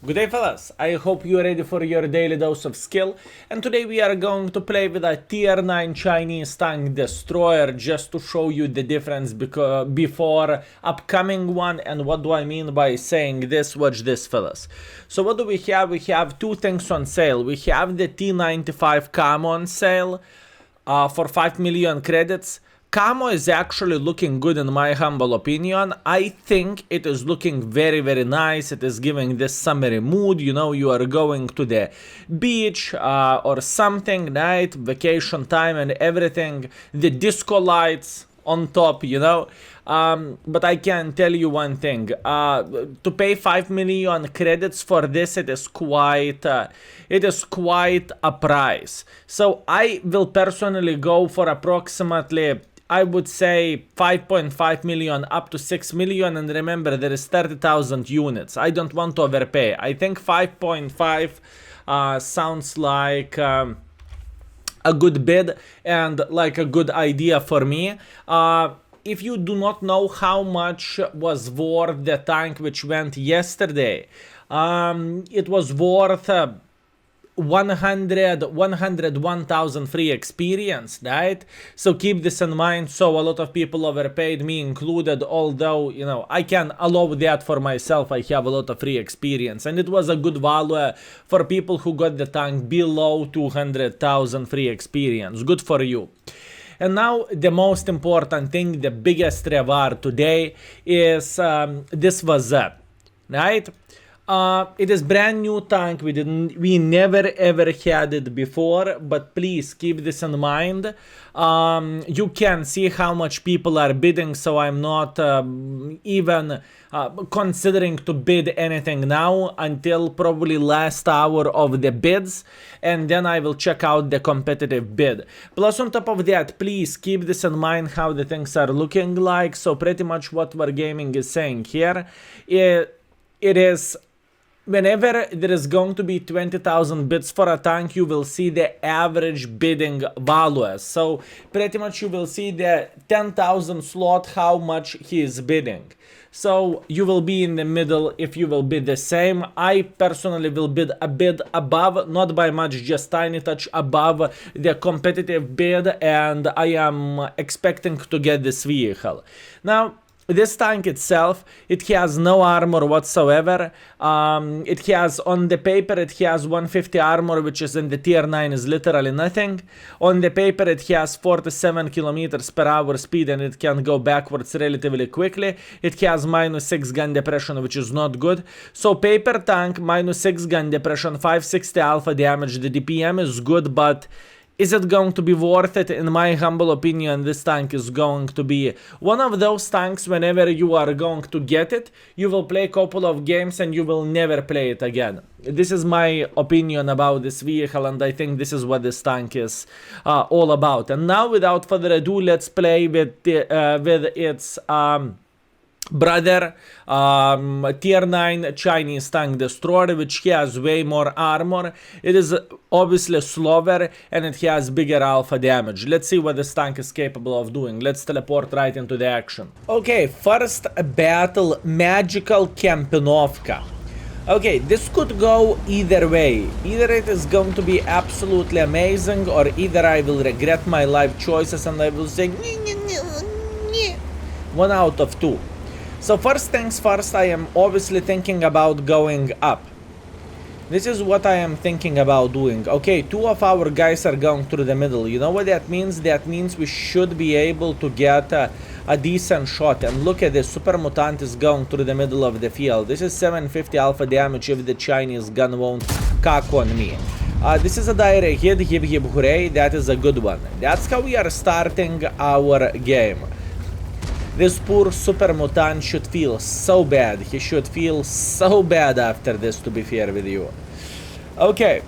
Good day fellas, I hope you're ready for your daily dose of skill, and today we are going to play with a tier 9 Chinese tank destroyer just to show you the difference before upcoming one. And what do I mean by saying this? Watch this fellas. So what do we have? We have two things on sale. We have the T95 camo on sale for 5 million credits. Camo is actually looking good in my humble opinion. I think it is looking very nice. It is giving this summery mood, you know, you are going to the beach or something, right? Vacation time and everything. The disco lights on top, you know. But I can tell you one thing, to pay 5 million credits for this, it is quite a price. So I will personally go for approximately, I would say 5.5 million up to 6 million, and remember there is 30,000 units. I don't want to overpay. I think 5.5 sounds like a good bid and like a good idea for me. If you do not know how much was worth the tank which went yesterday, it was worth 101,000 free experience, right? So keep this in mind. So a lot of people overpaid, me included, although, you know, I can allow that for myself. I have a lot of free experience, and it was a good value for people who got the tank below 200,000 free experience. Good for you. And now the most important thing, the biggest reward today is this was it, right? It is brand new tank. We never ever had it before, but please keep this in mind. You can see how much people are bidding, so I'm not even considering to bid anything now until probably last hour of the bids, and then I will check out the competitive bid. Plus on top of that, please keep this in mind how the things are looking like. So pretty much what Wargaming is saying here, it is whenever there is going to be 20,000 bids for a tank, you will see the average bidding values. So pretty much you will see the 10,000 slot, how much he is bidding. So you will be in the middle if you will bid the same. I personally will bid a bit above, not by much, just tiny touch above the competitive bid, and I am expecting to get this vehicle. Now, this tank itself, it has no armor whatsoever. It has, on the paper, it has 150 armor, which is in the tier 9 is literally nothing. On the paper, it has 47 kilometers per hour speed, and it can go backwards relatively quickly. It has -6 gun depression, which is not good. So paper tank, -6 gun depression, 560 alpha damage. The DPM is good, but is it going to be worth it? In my humble opinion, this tank is going to be one of those tanks, whenever you are going to get it, you will play a couple of games and you will never play it again. This is my opinion about this vehicle, and I think this is what this tank is all about. And now, without further ado, let's play with its brother, tier 9 Chinese tank destroyer, which has way more armor. It is obviously slower, and it has bigger alpha damage. Let's see what this tank is capable of doing. Let's teleport right into the action. Okay, first battle, Magical Kampinovka. Okay, this could go either way. Either it is going to be absolutely amazing, or either I will regret my life choices and I will say one out of two. So first things first, I am obviously thinking about going up. This is what I am thinking about doing. Okay, two of our guys are going through the middle. You know what that means? That means we should be able to get a decent shot. And look at this, Super Mutant is going through the middle of the field. This is 750 alpha damage if the Chinese gun won't cock on me. This is a direct hit, hip hip hooray, that is a good one. That's how we are starting our game. This poor Super Mutant should feel so bad. He should feel so bad after this, to be fair with you. Okay.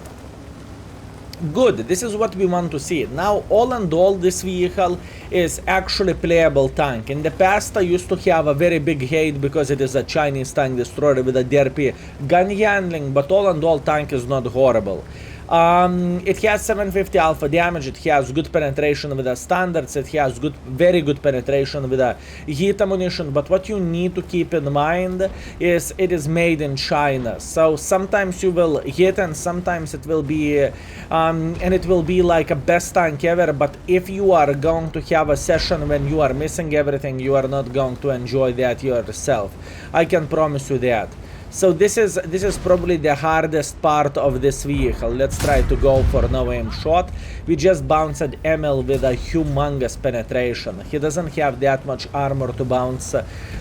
Good. This is what we want to see. Now, all in all, this vehicle is actually playable tank. In the past, I used to have a very big hate because it is a Chinese tank destroyer with a derpy gun handling, but all in all, tank is not horrible. It has 750 alpha damage, it has good penetration with the standards, it has very good penetration with the heat ammunition, but what you need to keep in mind is it is made in China. So sometimes you will hit and sometimes it will be and it will be like a best tank ever, but if you are going to have a session when you are missing everything, you are not going to enjoy that yourself. I can promise you that. So this is probably the hardest part of this vehicle. Let's try to go for no aim shot. We just bounced ML with a humongous penetration. He doesn't have that much armor to bounce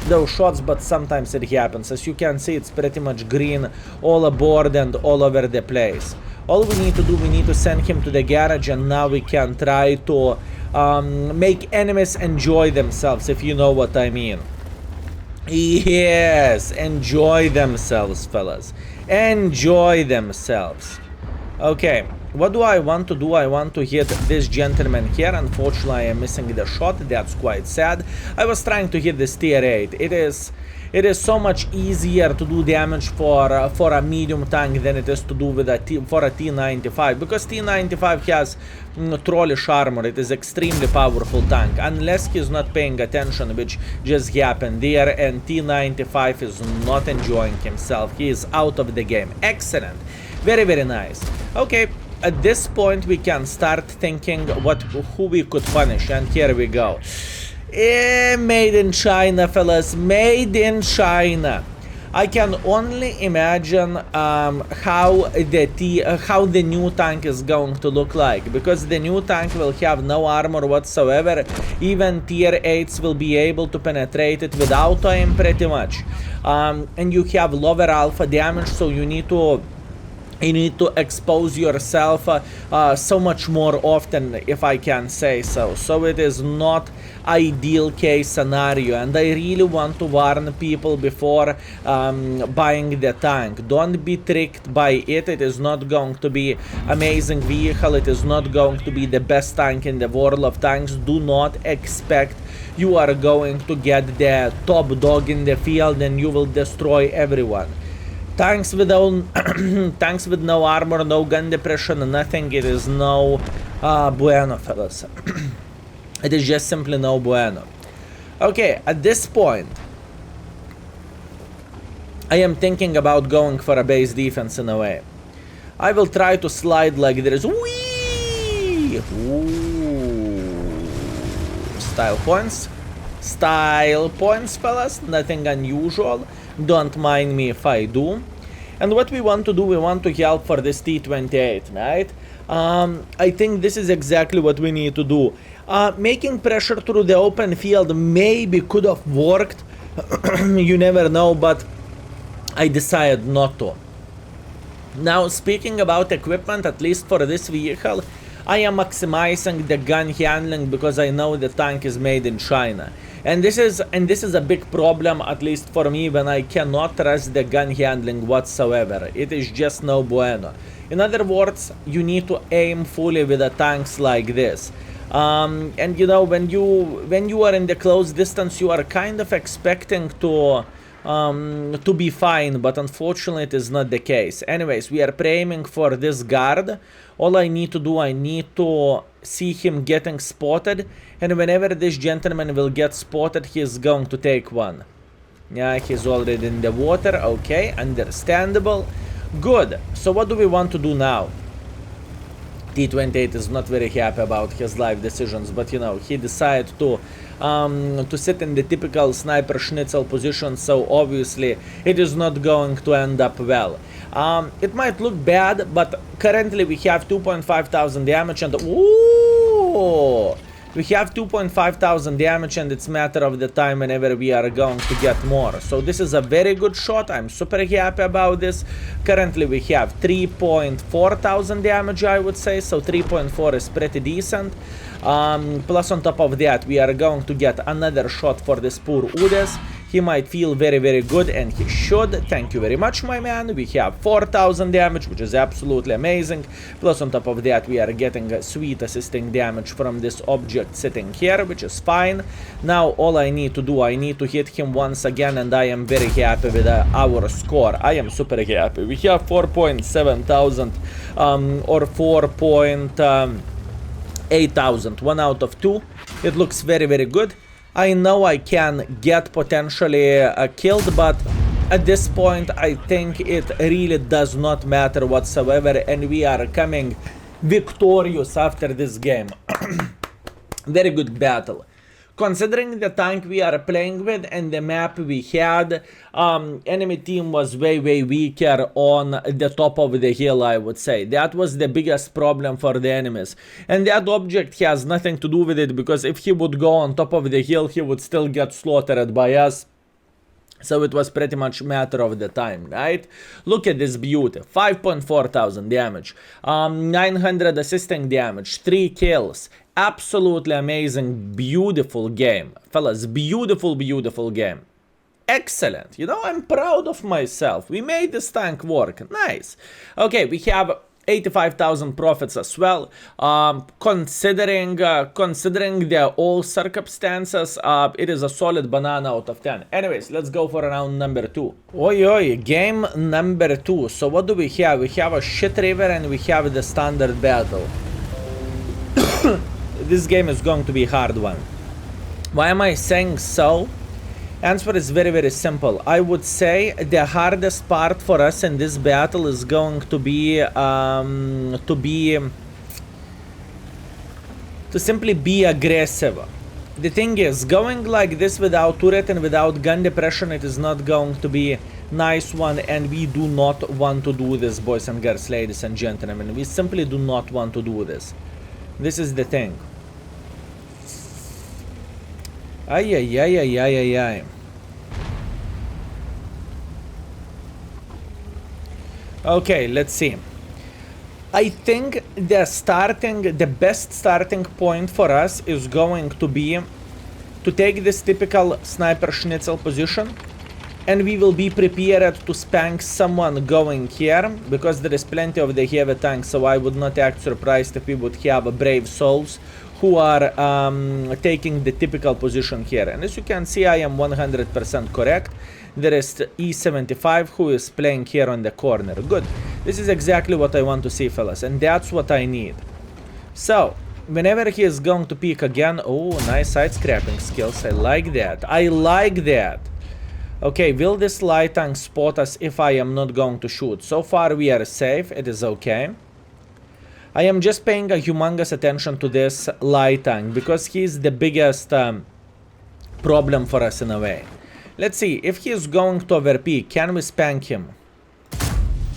those shots, but sometimes it happens. As you can see, it's pretty much green all aboard and all over the place. All we need to do, we need to send him to the garage, and now we can try to make enemies enjoy themselves, if you know what I mean. Yes, enjoy themselves, fellas. Enjoy themselves. Okay, what do I want to do? I want to hit this gentleman here. Unfortunately, I am missing the shot. That's quite sad. I was trying to hit this tier 8. It is so much easier to do damage for a medium tank than it is to do with for a T95, because T95 has trollish armor. It is extremely powerful tank, unless he's not paying attention, which just happened there, and T95 is not enjoying himself. He is out of the game. Excellent. Very, very nice. Okay, at this point we can start thinking who we could punish, and here we go. Made in China, fellas, made in China. I can only imagine how the new tank is going to look like, because the new tank will have no armor whatsoever. Even tier 8s will be able to penetrate it with auto aim pretty much, and you have lower alpha damage, so you need to expose yourself so much more often, if I can say so. So it is not ideal case scenario, and I really want to warn people before buying the tank. Don't be tricked by it. It is not going to be amazing vehicle. It is not going to be the best tank in the world of tanks. Do not expect you are going to get the top dog in the field and you will destroy everyone. Tanks with tanks with no armor, no gun depression, nothing. It is no bueno, fellas. It is just simply no bueno. Okay, at this point, I am thinking about going for a base defense in a way. I will try to slide like this. Whee! Ooh. Style points. Style points, fellas. Nothing unusual. Don't mind me if I do. And what we want to do, we want to help for this T28, right? I think this is exactly what we need to do. Making pressure through the open field maybe could have worked. You never know, but I decided not to. Now, speaking about equipment, at least for this vehicle, I am maximizing the gun handling because I know the tank is made in China. And this is a big problem, at least for me, when I cannot trust the gun handling whatsoever. It is just no bueno. In other words, you need to aim fully with the tanks like this. And you know, when you are in the close distance, you are kind of expecting to be fine, but unfortunately it is not the case. Anyways, we are aiming for this guard. All I need to do, I need to see him getting spotted, and whenever this gentleman will get spotted, he is going to take one. Yeah, he's already in the water. Okay, understandable. Good. So what do we want to do now? T28 is not very happy about his life decisions, but you know, he decided to sit in the typical sniper schnitzel position, so obviously it is not going to end up well. It might look bad, but currently we have 2,500 damage, and ooh, we have 2,500 damage, and it's a matter of the time whenever we are going to get more. So this is a very good shot. I'm super happy about this. Currently we have 3,400 damage, I would say, so 3.4 is pretty decent. Plus on top of that, we are going to get another shot for this poor Udes. he might feel very good, and he should. Thank you very much, my man. We have 4000 damage, which is absolutely amazing. Plus on top of that, we are getting a sweet assisting damage from this object sitting here, which is fine. Now all I need to do, I need to hit him once again, and I am very happy with our score. I am super happy. We have 4.7 thousand or 4.8 thousand, 1 out of 2. It looks very good. I know I can get potentially killed, but at this point I think it really does not matter whatsoever, and we are coming victorious after this game. Very good battle. Considering the tank we are playing with and the map we had, enemy team was way weaker on the top of the hill, I would say. That was the biggest problem for the enemies. And that object has nothing to do with it, because if he would go on top of the hill, he would still get slaughtered by us. So it was pretty much a matter of the time, right? Look at this beauty. 5.4 thousand damage, 900 assisting damage, 3 kills. Absolutely amazing, beautiful game. Fellas, beautiful game. Excellent. You know, I'm proud of myself. We made this tank work. Nice. Okay, we have 85,000 profits as well. Considering the all circumstances, it is a solid banana out of 10. Anyways, let's go for round number 2. Oi, game number 2. So what do we have? We have a shit river and we have the standard battle. This game is going to be a hard one. Why am I saying so? Answer is very simple. I would say the hardest part for us in this battle is going to be to simply be aggressive. The thing is, going like this without turret and without gun depression, it is not going to be a nice one, and we do not want to do this, boys and girls, ladies and gentlemen. We simply do not want to do this. This is the thing. Ay. Okay, let's see. I think the best starting point for us is going to be to take this typical sniper schnitzel position, and we will be prepared to spank someone going here, because there is plenty of the heavy tanks, so I would not act surprised if we would have brave souls who are taking the typical position here. And as you can see, I am 100% correct. There is E75 who is playing here on the corner. Good. This is exactly what I want to see, fellas, and that's what I need. So, whenever he is going to peek again... Oh, nice side scrapping skills. I like that. Okay, will this light tank spot us if I am not going to shoot? So far we are safe. It is okay. I am just paying a humongous attention to this light tank, because he is the biggest problem for us in a way. Let's see, if he is going to overpeak, can we spank him?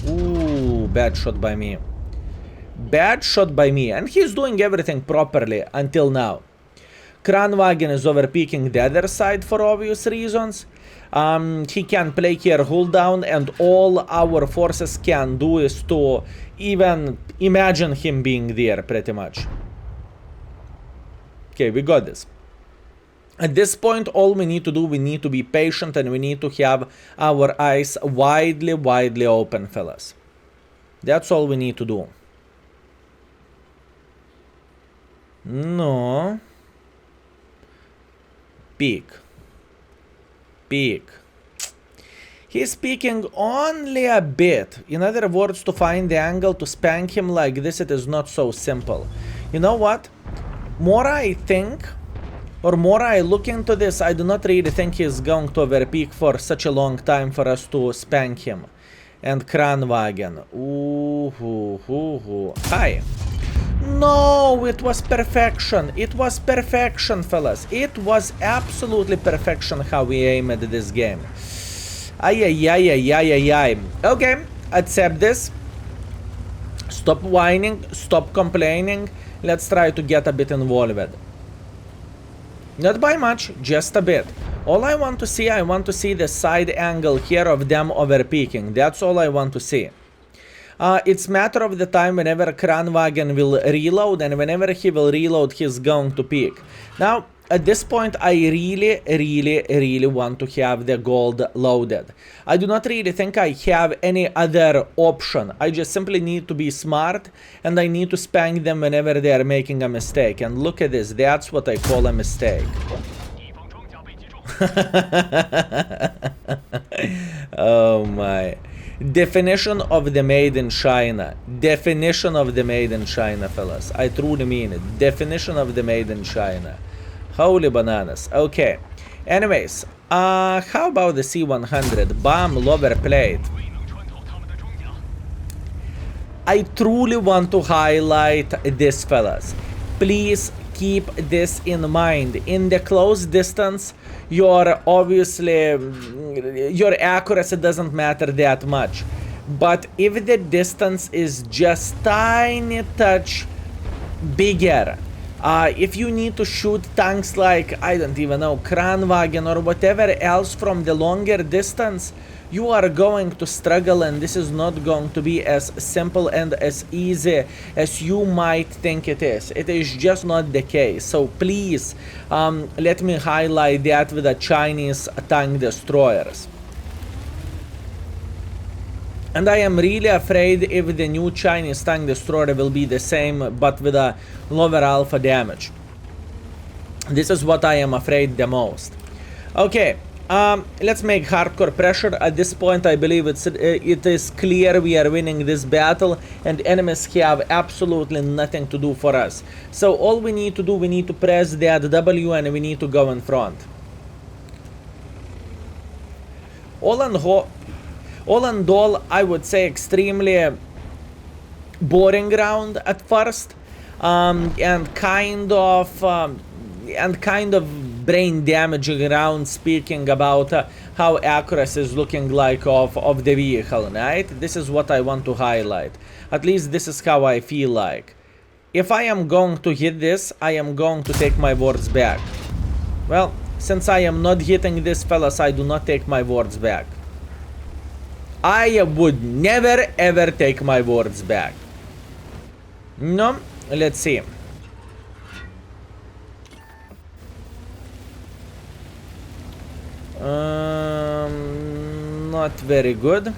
Ooh, bad shot by me. And he's doing everything properly until now. Kranwagen is overpeaking the other side for obvious reasons. He can play here hold down, and all our forces can do is to even imagine him being there, pretty much. Okay, we got this. At this point, all we need to do, we need to be patient, and we need to have our eyes widely open, fellas. That's all we need to do. No. Peek. He's peeking only a bit. In other words, to find the angle to spank him like this, it is not so simple. You know what? More I think, or more I look into this, I do not really think he's going to overpeak for such a long time for us to spank him. And Kranwagen. Ooh. Hi. No, it was perfection. It was perfection, fellas. It was absolutely perfection how we aim at this game. Ay. Okay, accept this. Stop whining, stop complaining. Let's try to get a bit involved. Not by much, just a bit. All I want to see the side angle here of them overpeaking. That's all I want to see. It's matter of the time whenever Kranwagen will reload, and whenever he will reload, he's going to peak. Now, at this point, I really want to have the gold loaded. I do not really think I have any other option. I just simply need to be smart, and I need to spank them whenever they are making a mistake. And look at this, that's what I call a mistake. Oh my. Definition of the made in China. Definition of the made in China, fellas. I truly mean it. Definition of the made in China. Holy bananas. Okay. Anyways, how about the C100? Bomb lower plate. I truly want to highlight this, fellas. Please keep this in mind. In the close distance, your accuracy doesn't matter that much. But if the distance is just tiny touch bigger, if you need to shoot tanks like, I don't even know, Kranwagen or whatever else from the longer distance, you are going to struggle, and this is not going to be as simple and as easy as you might think it is. It is just not the case. So please, let me highlight that with the Chinese tank destroyers. And I am really afraid if the new Chinese tank destroyer will be the same, but with a lower alpha damage. This is what I am afraid the most. Okay. Let's make hardcore pressure. At this point, I believe it is clear we are winning this battle, and enemies have absolutely nothing to do for us. So all we need to do, we need to press that W and we need to go in front. All in all, I would say extremely boring round at first, and kind of brain damaging round, speaking about how accuracy is looking like of the vehicle, right? This is what I want to highlight. At least this is how I feel like. If I am going to hit this, I am going to take my words back. Well, since I am not hitting this, fellas, I do not take my words back. I would never ever take my words back. No, let's see. Not very good.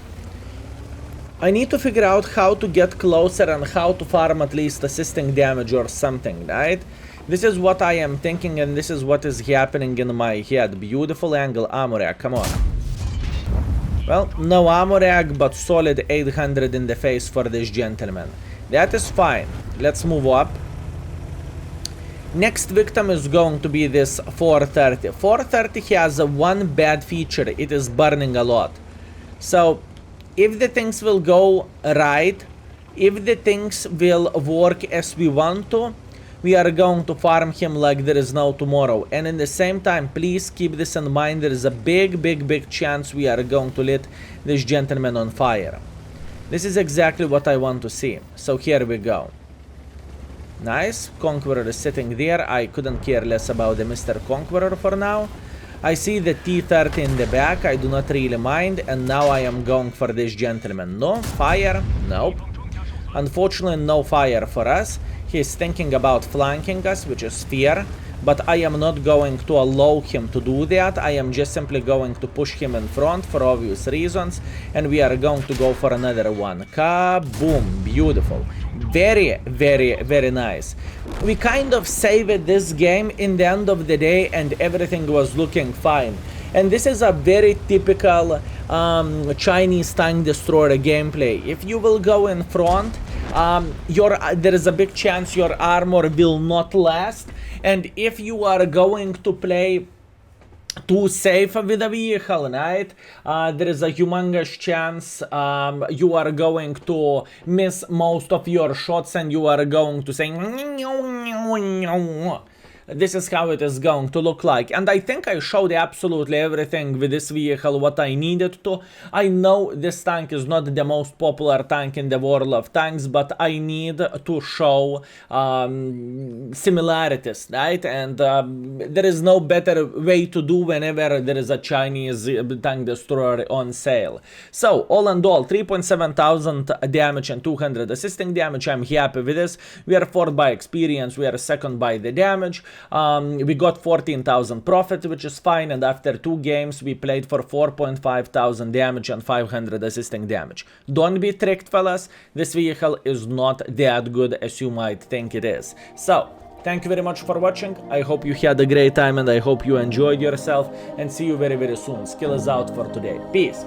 I need to figure out how to get closer and how to farm at least assisting damage or something, right? This is what I am thinking, and this is what is happening in my head. Beautiful angle, ammo rack, come on. Well, no ammo rack, but solid 800 in the face for this gentleman. That is fine. Let's move up. Next victim is going to be this 430. 430 has one bad feature. It is burning a lot. So, if the things will go right, if the things will work as we want to, we are going to farm him like there is no tomorrow. And in the same time, please keep this in mind. There is a big chance we are going to lit this gentleman on fire. This is exactly what I want to see. So here we go. Nice. Conqueror is sitting there. I couldn't care less about the Mr. Conqueror for now. I see the T-30 in the back. I do not really mind. And now I am going for this gentleman. No fire. Nope. Unfortunately, no fire for us. He's thinking about flanking us, which is fair. But I am not going to allow him to do that. I am just simply going to push him in front for obvious reasons. And we are going to go for another one. Kaboom. Beautiful. Very nice. We kind of saved this game in the end of the day, and everything was looking fine. And this is a very typical Chinese tank destroyer gameplay. If you will go in front, there is a big chance your armor will not last. And if you are going to play too safe with the vehicle, right? There is a humongous chance you are going to miss most of your shots, and you are going to say this is how it is going to look like. And I think I showed absolutely everything with this vehicle what I needed to. I know this tank is not the most popular tank in the world of tanks, but I need to show similarities, right? And there is no better way to do whenever there is a Chinese tank destroyer on sale. So all in all, 3,700 damage and 200 assisting damage. I'm happy with this. We are fourth by experience, we are second by the damage. We got 14,000 profit, which is fine, and after 2 games we played for 4,500 damage and 500 assisting damage. Don't be tricked, fellas, this vehicle is not that good as you might think it is. So, thank you very much for watching, I hope you had a great time and I hope you enjoyed yourself, and see you very soon. Skill is out for today. Peace.